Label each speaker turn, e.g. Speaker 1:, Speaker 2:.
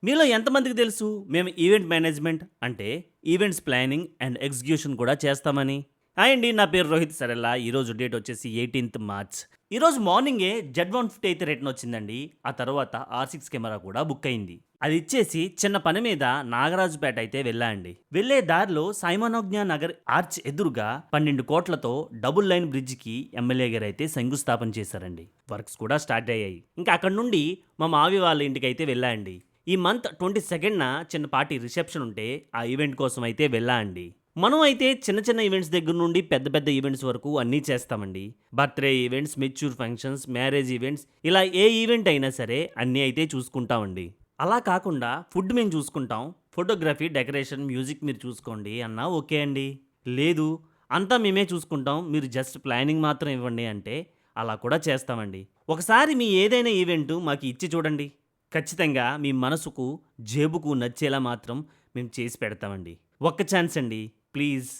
Speaker 1: మీలో ఎంతమందికి తెలుసు మేము ఈవెంట్ మేనేజ్మెంట్ అంటే ఈవెంట్స్ ప్లానింగ్ అండ్ ఎగ్జిక్యూషన్ కూడా చేస్తామని? హాయ్ అండి, నా పేరు రోహిత్ సరెల్లా. ఈరోజు డేట్ వచ్చేసి 18th మార్చ్. ఈరోజు మార్నింగే Z150 అయితే రిటర్న్ వచ్చిందండి. ఆ తర్వాత R6 కెమెరా కూడా బుక్ అయింది. అది ఇచ్చేసి చిన్న పని మీద నాగరాజుపేట అయితే వెళ్ళా అండి. వెళ్ళే దారిలో సైమనోజ్ఞ నగర్ ఆర్చ్ ఎదురుగా 12 కోట్లతో డబుల్ లైన్ బ్రిడ్జికి ఎమ్మెల్యే గారు అయితే శంకుస్థాపన చేశారండి. వర్క్స్ కూడా స్టార్ట్ అయ్యాయి. ఇంకా అక్కడ నుండి మా మావి వాళ్ళ ఇంటికి అయితే వెళ్ళా అండి. ఈ మంత్ 22న చిన్నపాటి రిసెప్షన్ ఉంటే ఆ ఈవెంట్ కోసం అయితే వెళ్ళా అండి. మనం అయితే చిన్న చిన్న ఈవెంట్స్ దగ్గర నుండి పెద్ద పెద్ద ఈవెంట్స్ వరకు అన్నీ చేస్తామండి. Birthday events, mature functions, marriage events, ఇలా ఏ ఈవెంట్ అయినా సరే అన్నీ అయితే చూసుకుంటామండి. అలా కాకుండా ఫుడ్ మేము చూసుకుంటాం, ఫోటోగ్రఫీ, డెకరేషన్, మ్యూజిక్ మీరు చూసుకోండి అన్నా ఓకే అండి. లేదు అంతా మేమే చూసుకుంటాం, మీరు జస్ట్ ప్లానింగ్ మాత్రం ఇవ్వండి అంటే అలా కూడా చేస్తామండి. ఒకసారి మీ ఏదైనా ఈవెంట్ మాకు ఇచ్చి చూడండి. ఖచ్చితంగా మీ మనసుకు, జేబుకు నచ్చేలా మాత్రం మేము చేసి పెడతామండి. ఒక్క ఛాన్స్ అండి ప్లీజ్.